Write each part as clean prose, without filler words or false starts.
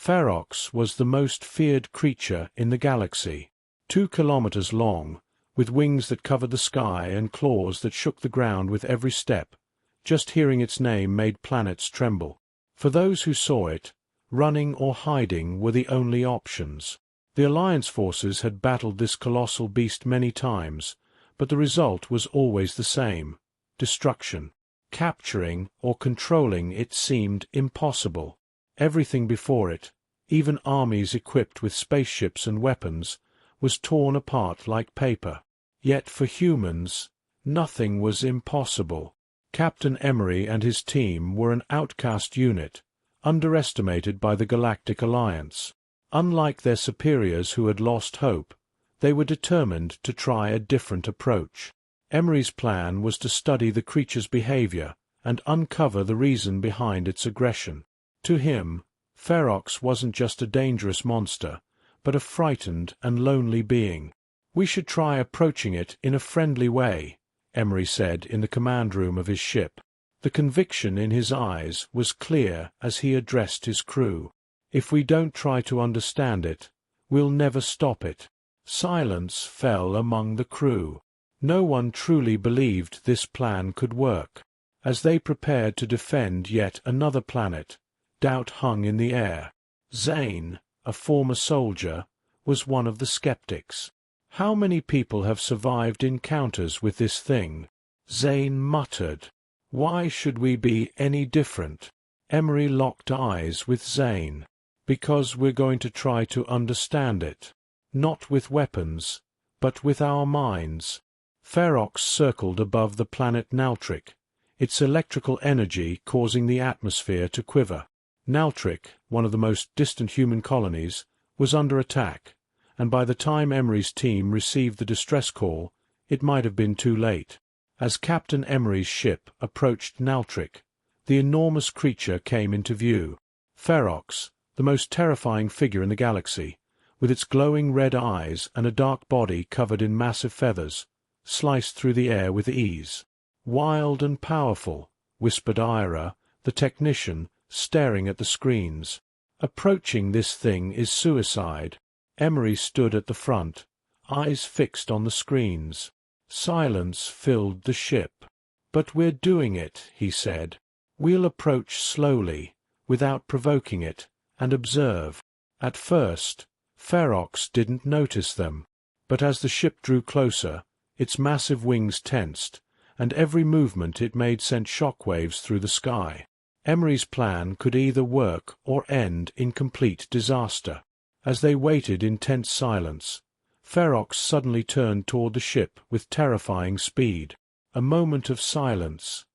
Ferox was the most feared creature in the galaxy. 2 kilometers long, with wings that covered the sky and claws that shook the ground with every step, just hearing its name made planets tremble. For those who saw it, running or hiding were the only options. The Alliance forces had battled this colossal beast many times, but the result was always the same: destruction. Capturing or controlling it seemed impossible. Everything before it, even armies equipped with spaceships and weapons, was torn apart like paper. Yet for humans, nothing was impossible. Captain Emery and his team were an outcast unit, underestimated by the Galactic Alliance. Unlike their superiors who had lost hope, they were determined to try a different approach. Emery's plan was to study the creature's behavior and uncover the reason behind its aggression. To him, Ferox wasn't just a dangerous monster, but a frightened and lonely being. "We should try approaching it in a friendly way," Emery said in the command room of his ship. The conviction in his eyes was clear as he addressed his crew. "If we don't try to understand it, we'll never stop it." Silence fell among the crew. No one truly believed this plan could work. As they prepared to defend yet another planet, doubt hung in the air. Zane, a former soldier, was one of the skeptics. "How many people have survived encounters with this thing?" Zane muttered. "Why should we be any different?" Emery locked eyes with Zane. "Because we're going to try to understand it. Not with weapons, but with our minds." Ferox circled above the planet Naltric, its electrical energy causing the atmosphere to quiver. Naltric, one of the most distant human colonies, was under attack, and by the time Emery's team received the distress call, it might have been too late. As Captain Emery's ship approached Naltric, the enormous creature came into view. Ferox, the most terrifying figure in the galaxy, with its glowing red eyes and a dark body covered in massive feathers, sliced through the air with ease. "Wild and powerful," whispered Ira, the technician, staring at the screens. "Approaching this thing is suicide." Emery stood at the front, eyes fixed on the screens. Silence filled the ship. "But we're doing it," he said. "We'll approach slowly, without provoking it, and observe." At first, Ferox didn't notice them, but as the ship drew closer, its massive wings tensed, and every movement it made sent shockwaves through the sky. Emery's plan could either work or end in complete disaster. As they waited in tense silence, Ferox suddenly turned toward the ship with terrifying speed. A moment of silence.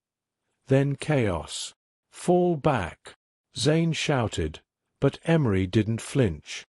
Then chaos. "Fall back!" Zane shouted, but Emery didn't flinch.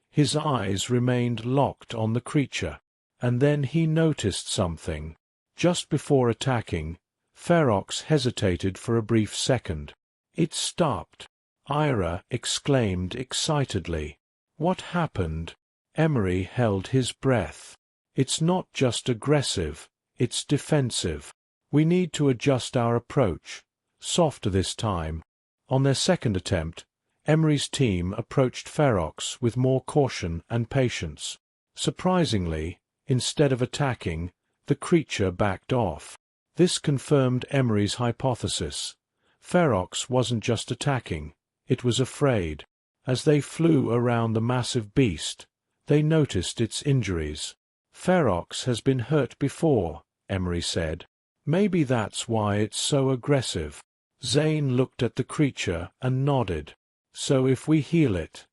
His eyes remained locked on the creature. And then he noticed something. Just before attacking, Ferox hesitated for a brief second. It stopped. Ira exclaimed excitedly. "What happened?" Emery held his breath. "It's not just aggressive, it's defensive. We need to adjust our approach. Softer this time." On their second attempt, Emery's team approached Ferox with more caution and patience. Surprisingly, instead of attacking, the creature backed off. This confirmed Emery's hypothesis. Ferox wasn't just attacking, it was afraid. As they flew around the massive beast, they noticed its injuries. "Ferox has been hurt before," Emery said. "Maybe that's why it's so aggressive." Zane looked at the creature and nodded. "So if we heal it,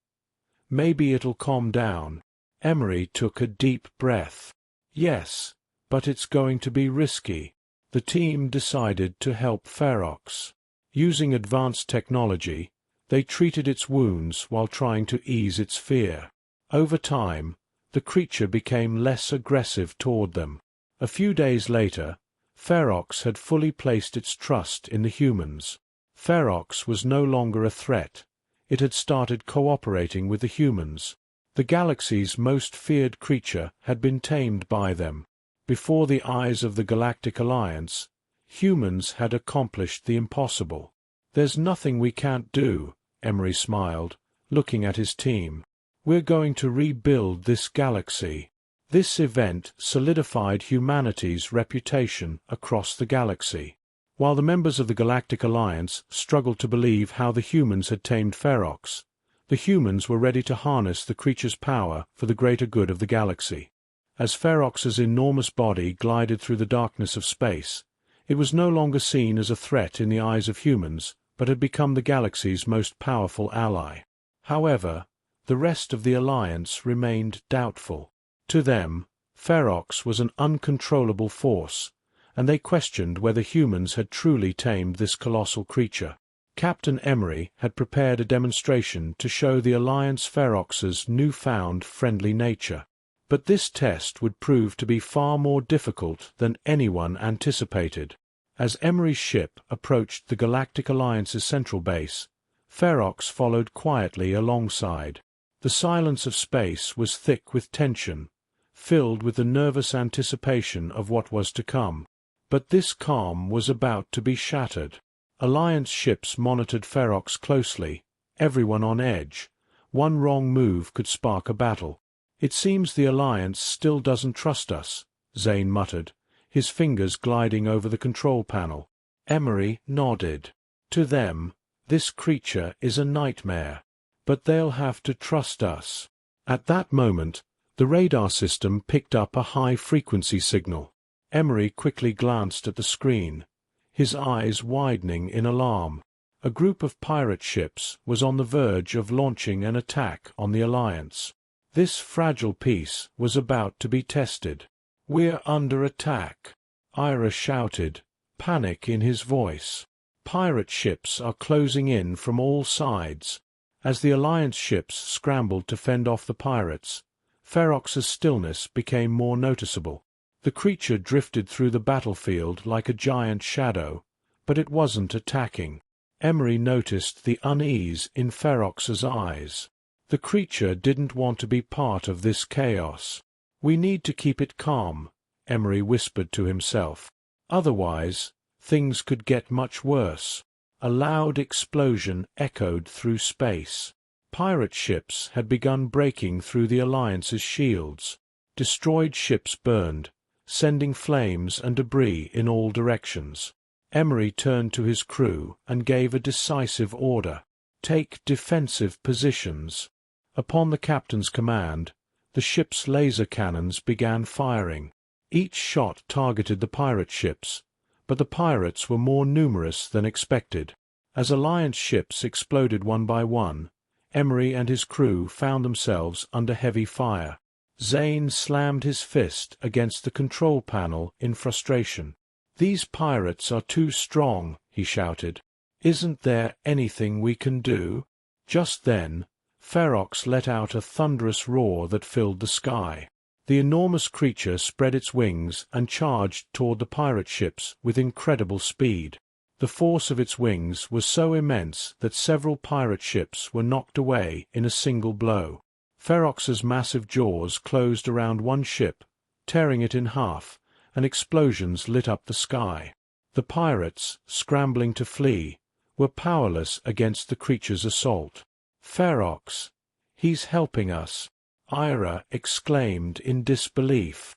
maybe it'll calm down." Emery took a deep breath. "Yes, but it's going to be risky." The team decided to help Ferox. Using advanced technology, they treated its wounds while trying to ease its fear. Over time, the creature became less aggressive toward them. A few days later, Ferox had fully placed its trust in the humans. Ferox was no longer a threat. It had started cooperating with the humans. The galaxy's most feared creature had been tamed by them. Before the eyes of the Galactic Alliance, humans had accomplished the impossible. "There's nothing we can't do," Emery smiled, looking at his team. "We're going to rebuild this galaxy." This event solidified humanity's reputation across the galaxy. While the members of the Galactic Alliance struggled to believe how the humans had tamed Ferox, the humans were ready to harness the creature's power for the greater good of the galaxy. As Ferox's enormous body glided through the darkness of space, it was no longer seen as a threat in the eyes of humans, but had become the galaxy's most powerful ally. However, the rest of the Alliance remained doubtful. To them, Ferox was an uncontrollable force, and they questioned whether humans had truly tamed this colossal creature. Captain Emery had prepared a demonstration to show the Alliance Ferox's newfound friendly nature. But this test would prove to be far more difficult than anyone anticipated. As Emery's ship approached the Galactic Alliance's central base, Ferox followed quietly alongside. The silence of space was thick with tension, filled with the nervous anticipation of what was to come. But this calm was about to be shattered. Alliance ships monitored Ferox closely, everyone on edge. One wrong move could spark a battle. "It seems the Alliance still doesn't trust us," Zane muttered, his fingers gliding over the control panel. Emery nodded. "To them, this creature is a nightmare. But they'll have to trust us." At that moment, the radar system picked up a high-frequency signal. Emery quickly glanced at the screen, his eyes widening in alarm. A group of pirate ships was on the verge of launching an attack on the Alliance. This fragile peace was about to be tested. "We're under attack," Ira shouted, panic in his voice. "Pirate ships are closing in from all sides." As the Alliance ships scrambled to fend off the pirates, Ferox's stillness became more noticeable. The creature drifted through the battlefield like a giant shadow, but it wasn't attacking. Emery noticed the unease in Ferox's eyes. The creature didn't want to be part of this chaos. "We need to keep it calm," Emery whispered to himself. "Otherwise, things could get much worse." A loud explosion echoed through space. Pirate ships had begun breaking through the Alliance's shields. Destroyed ships burned, sending flames and debris in all directions. Emery turned to his crew and gave a decisive order. "Take defensive positions." Upon the captain's command, the ship's laser cannons began firing. Each shot targeted the pirate ships, but the pirates were more numerous than expected. As Alliance ships exploded one by one, Emery and his crew found themselves under heavy fire. Zane slammed his fist against the control panel in frustration. "These pirates are too strong," he shouted. "Isn't there anything we can do?" Just then, Ferox let out a thunderous roar that filled the sky. The enormous creature spread its wings and charged toward the pirate ships with incredible speed. The force of its wings was so immense that several pirate ships were knocked away in a single blow. Ferox's massive jaws closed around one ship, tearing it in half, and explosions lit up the sky. The pirates, scrambling to flee, were powerless against the creature's assault. "Ferox, he's helping us," Ira exclaimed in disbelief.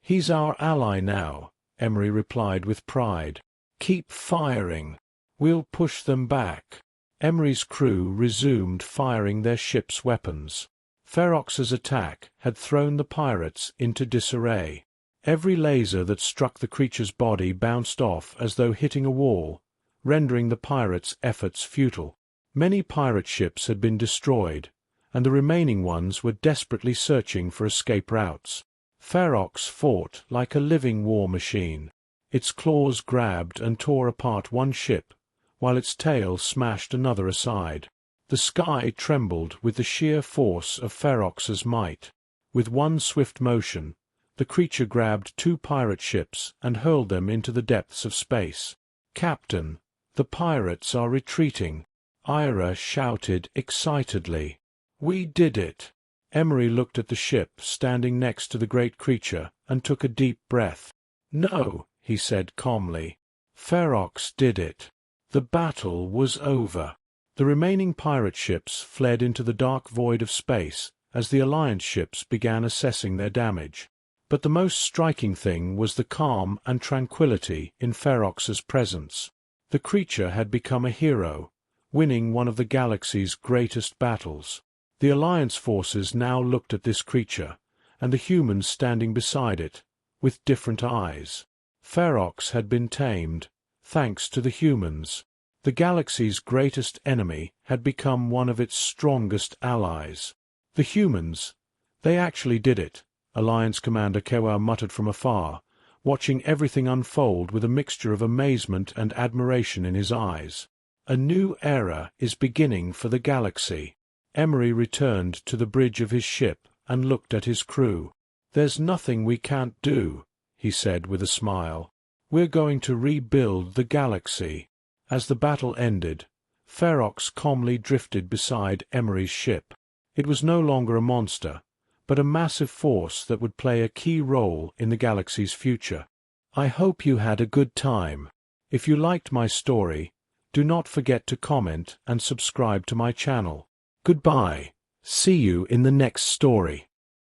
"He's our ally now," Emery replied with pride. "Keep firing. We'll push them back." Emery's crew resumed firing their ship's weapons. Ferox's attack had thrown the pirates into disarray. Every laser that struck the creature's body bounced off as though hitting a wall, rendering the pirates' efforts futile. Many pirate ships had been destroyed, and the remaining ones were desperately searching for escape routes. Ferox fought like a living war machine. Its claws grabbed and tore apart one ship, while its tail smashed another aside. The sky trembled with the sheer force of Ferox's might. With one swift motion, the creature grabbed two pirate ships and hurled them into the depths of space. "Captain, the pirates are retreating," Ira shouted excitedly. "We did it." Emery looked at the ship standing next to the great creature and took a deep breath. "No," he said calmly. "Ferox did it. The battle was over." The remaining pirate ships fled into the dark void of space as the Alliance ships began assessing their damage. But the most striking thing was the calm and tranquility in Ferox's presence. The creature had become a hero, winning one of the galaxy's greatest battles. The Alliance forces now looked at this creature, and the humans standing beside it, with different eyes. Ferox had been tamed, thanks to the humans. The galaxy's greatest enemy had become one of its strongest allies. The humans, they actually did it, Alliance Commander Kewa muttered from afar, watching everything unfold with a mixture of amazement and admiration in his eyes. A new era is beginning for the galaxy. Emery returned to the bridge of his ship and looked at his crew. "There's nothing we can't do," he said with a smile. "We're going to rebuild the galaxy." As the battle ended, Ferox calmly drifted beside Emery's ship. It was no longer a monster, but a massive force that would play a key role in the galaxy's future. I hope you had a good time. If you liked my story, do not forget to comment and subscribe to my channel. Goodbye. See you in the next story.